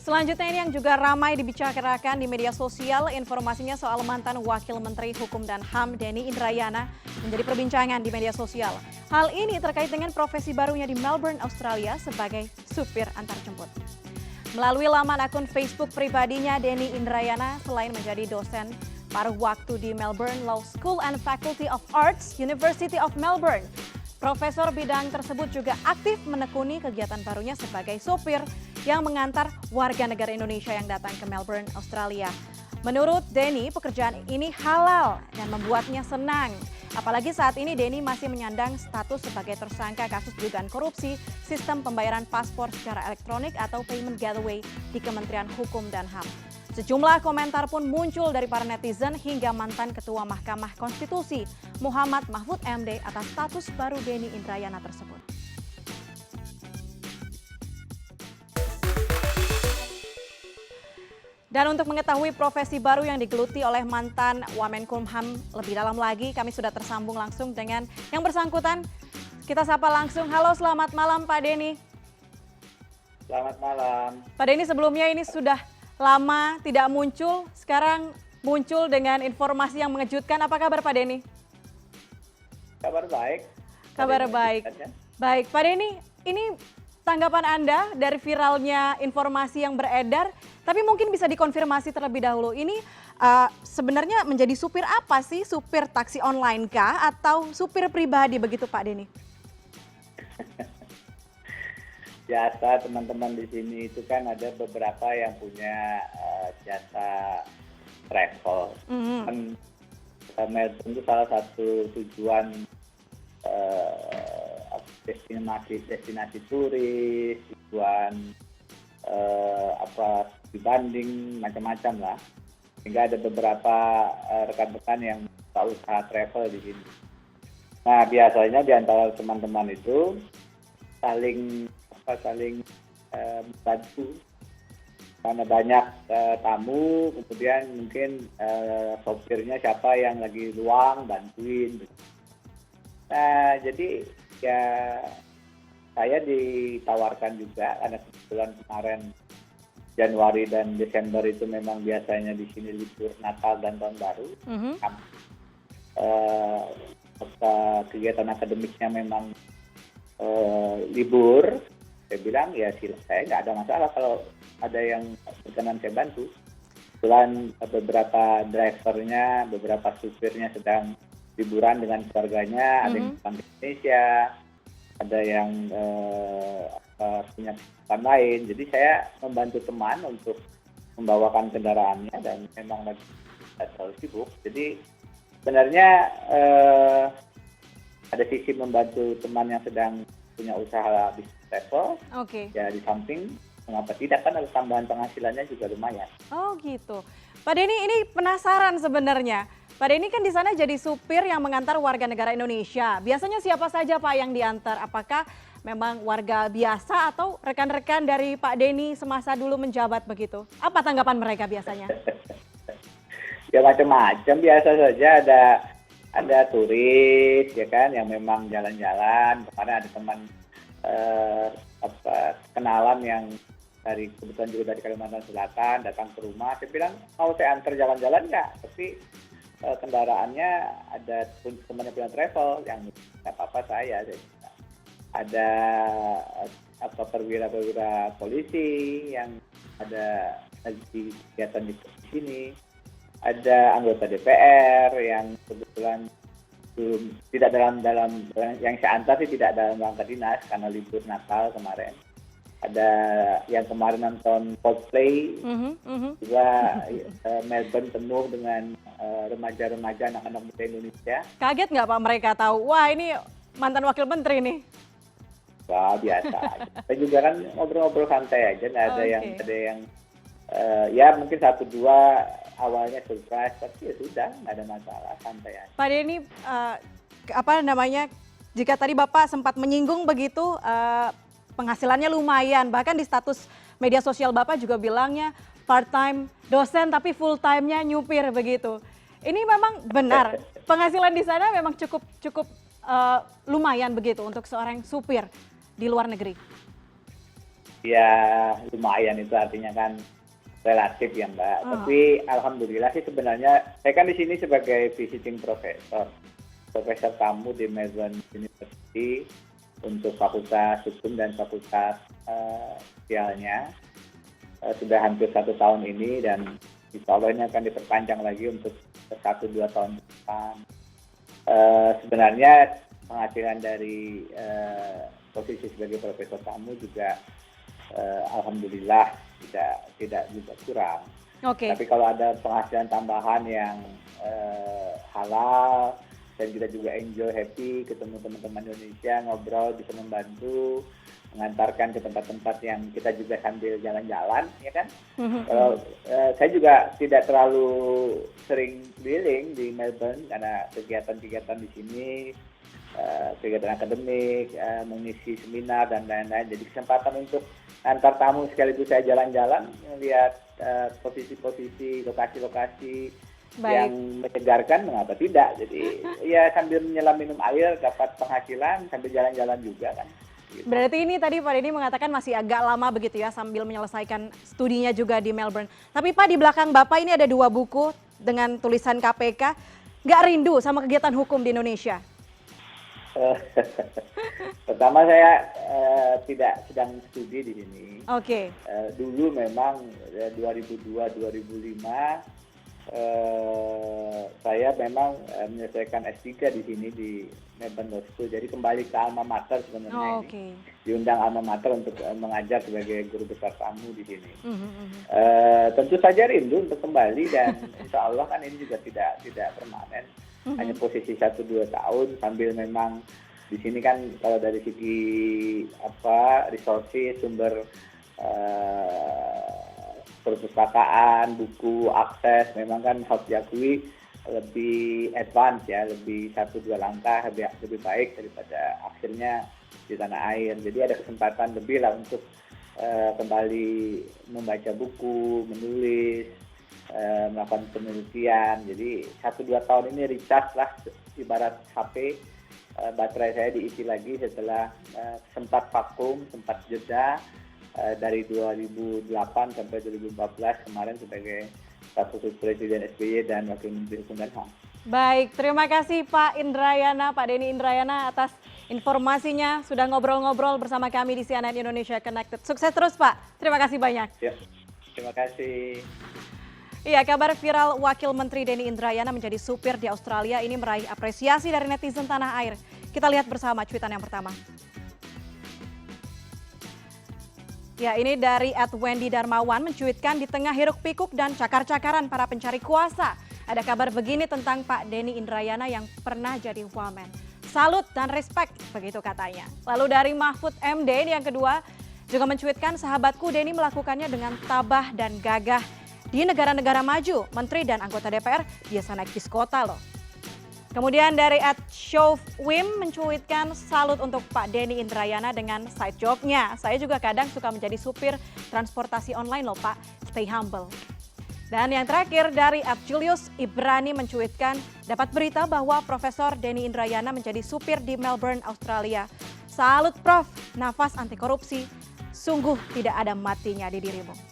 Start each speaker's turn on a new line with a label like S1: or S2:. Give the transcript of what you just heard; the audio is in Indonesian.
S1: Selanjutnya ini yang juga ramai dibicarakan di media sosial, informasinya soal mantan Wakil Menteri Hukum dan HAM Denny Indrayana menjadi perbincangan di media sosial. Hal ini terkait dengan profesi barunya di Melbourne, Australia sebagai supir antarjemput. Melalui laman akun Facebook pribadinya, Denny Indrayana selain menjadi dosen paruh waktu di Melbourne Law School and Faculty of Arts, University of Melbourne, profesor bidang tersebut juga aktif menekuni kegiatan barunya sebagai sopir yang mengantar warga negara Indonesia yang datang ke Melbourne, Australia. Menurut Denny, pekerjaan ini halal dan membuatnya senang. Apalagi saat ini Denny masih menyandang status sebagai tersangka kasus dugaan korupsi sistem pembayaran paspor secara elektronik atau payment gateway di Kementerian Hukum dan HAM. Sejumlah komentar pun muncul dari para netizen hingga mantan Ketua Mahkamah Konstitusi Muhammad Mahfud MD atas status baru Denny Indrayana tersebut. Dan untuk mengetahui profesi baru yang digeluti oleh mantan Wamenkumham lebih dalam lagi, kami sudah tersambung langsung dengan yang bersangkutan. Kita sapa langsung. Halo, selamat malam Pak Denny.
S2: Selamat malam.
S1: Pak Denny, sebelumnya ini sudah lama tidak muncul, sekarang muncul dengan informasi yang mengejutkan. Apa kabar Pak Denny?
S2: Kabar baik.
S1: Kabar baik. Baik, Pak Denny, ini tanggapan Anda dari viralnya informasi yang beredar, tapi mungkin bisa dikonfirmasi terlebih dahulu. Ini sebenarnya menjadi supir apa sih? Supir taksi online kah atau supir pribadi begitu Pak Denny?
S2: Biasa teman-teman di sini itu kan ada beberapa yang punya jasa travel. Kan Melbourne itu salah satu tujuan destinasi turis, tujuan dibanding macam-macam lah. Sehingga ada beberapa rekan-rekan yang buka usaha travel di sini. Nah, biasanya di antara teman-teman itu saling membantu. Karena banyak tamu, kemudian mungkin sopirnya siapa yang lagi luang bantuin. Nah, jadi ya saya ditawarkan juga karena kebetulan kemarin Januari dan Desember itu memang biasanya di sini libur Natal dan Tahun Baru. Kegiatan akademiknya memang libur. Saya bilang ya saya nggak ada masalah kalau ada yang berkenan saya bantu. Kebetulan beberapa drivernya, beberapa supirnya sedang liburan dengan keluarganya, ada yang pulang ke Indonesia, ada yang punya kehidupan lain. Jadi saya membantu teman untuk membawakan kendaraannya dan memang lagi tidak terlalu sibuk. Jadi sebenarnya ada sisi membantu teman yang sedang punya usaha bisnis travel. Ya di samping mengapa tidak, kan ada tambahan penghasilannya juga lumayan.
S1: Oh gitu. Pak Denny, ini penasaran sebenarnya. Pak Denny kan di sana jadi supir yang mengantar warga negara Indonesia. Biasanya siapa saja Pak yang diantar? Apakah memang warga biasa atau rekan-rekan dari Pak Denny semasa dulu menjabat begitu? Apa tanggapan mereka biasanya?
S2: Ya macam-macam, biasa saja ada turis ya kan yang memang jalan-jalan. Kemarin ada teman kenalan yang kebetulan juga dari Kalimantan Selatan datang ke rumah. Saya bilang mau saya antar jalan-jalan nggak? Tapi kendaraannya ada temannya punya travel yang nggak apa-apa saya. Ada perwira-perwira polisi yang ada lagi kegiatan di sini. Ada anggota DPR yang kebetulan tidak dalam yang saya antar sih tidak dalam rangka dinas karena libur Natal kemarin. Ada yang kemarin nonton Coldplay, juga Melbourne penuh dengan remaja-remaja anak-anak muda Indonesia.
S1: Kaget nggak Pak mereka tahu, wah ini mantan wakil menteri nih?
S2: Wah biasa. Kita juga kan ngobrol-ngobrol santai aja, nggak ada yang ya mungkin satu dua awalnya surprise, tapi ya sudah nggak ada masalah, santai aja.
S1: Pak Denny, jika tadi Bapak sempat menyinggung begitu, penghasilannya lumayan, bahkan di status media sosial Bapak juga bilangnya part-time dosen tapi full-time-nya nyupir begitu. Ini memang benar, penghasilan di sana memang cukup lumayan begitu untuk seorang supir di luar negeri?
S2: ya lumayan, itu artinya kan relatif ya Mbak. Tapi alhamdulillah sih sebenarnya saya kan di sini sebagai visiting profesor tamu di Melbourne University untuk Fakultas Hukum dan Fakultas Sosialnya sudah hampir 1 tahun ini, dan insya Allah ini akan diperpanjang lagi untuk 1-2 tahun ke depan. Sebenarnya penghasilan dari posisi sebagai profesor tamu juga alhamdulillah tidak juga kurang. Tapi kalau ada penghasilan tambahan yang halal, dan kita juga enjoy, happy ketemu teman-teman Indonesia, ngobrol, bisa membantu mengantarkan ke tempat-tempat yang kita juga sambil jalan-jalan, ya kan? Kalau saya juga tidak terlalu sering keliling di Melbourne karena kegiatan-kegiatan di sini, kegiatan akademik, mengisi seminar dan lain-lain. Jadi kesempatan untuk antar tamu sekaligus saya jalan-jalan, melihat posisi-posisi, lokasi-lokasi yang menyegarkan, mengapa tidak? Jadi ya sambil menyelam minum air dapat penghasilan, sambil jalan-jalan juga kan. Gitu.
S1: Berarti ini tadi Pak Denny mengatakan masih agak lama begitu ya sambil menyelesaikan studinya juga di Melbourne. Tapi Pak, di belakang Bapak ini ada 2 buku dengan tulisan KPK. Nggak rindu sama kegiatan hukum di Indonesia?
S2: Pertama saya tidak sedang studi di sini. Dulu memang 2002-2005 saya memang menyelesaikan S3 di sini di Melbourne Law School. Jadi kembali ke alma mater sebenarnya ini. Diundang alma mater untuk mengajar sebagai guru besar tamu di sini. Tentu saja rindu untuk kembali, dan insya Allah kan ini juga tidak permanen. Hanya posisi 1-2 tahun, sambil memang di sini kan kalau dari segi resources, sumber perpustakaan, buku, akses, memang kan harus diakui lebih advance ya, lebih 1-2 langkah lebih baik daripada akhirnya di tanah air. Jadi ada kesempatan lebih lah untuk kembali membaca buku, menulis, melakukan penelitian. Jadi 1-2 tahun ini recharge lah, ibarat HP, baterai saya diisi lagi setelah sempat vakum, sempat jeda dari 2008 sampai 2014 kemarin sebagai staf khusus Presiden SBY dan Wakil Menteri Hukum dan HAM.
S1: Baik, terima kasih Pak Indrayana, Pak Denny Indrayana atas informasinya, sudah ngobrol-ngobrol bersama kami di CNN Indonesia Connected. Sukses terus Pak, terima kasih banyak.
S2: Ya, terima kasih.
S1: Iya, kabar viral Wakil Menteri Denny Indrayana menjadi supir di Australia ini meraih apresiasi dari netizen tanah air. Kita lihat bersama cuitan yang pertama. Ya, ini dari @Wendy Darmawan mencuitkan di tengah hiruk pikuk dan cakar-cakaran para pencari kuasa. Ada kabar begini tentang Pak Denny Indrayana yang pernah jadi wamen. Salut dan respect, begitu katanya. Lalu dari Mahfud MD ini yang kedua juga mencuitkan, sahabatku Denny melakukannya dengan tabah dan gagah. Di negara-negara maju, menteri dan anggota DPR biasa naik bis kota loh. Kemudian dari @Showwim mencuitkan salut untuk Pak Denny Indrayana dengan side jobnya. Saya juga kadang suka menjadi supir transportasi online loh Pak, stay humble. Dan yang terakhir dari @Julius Ibrani mencuitkan dapat berita bahwa Profesor Denny Indrayana menjadi supir di Melbourne, Australia. Salut Prof, nafas anti korupsi, sungguh tidak ada matinya di dirimu.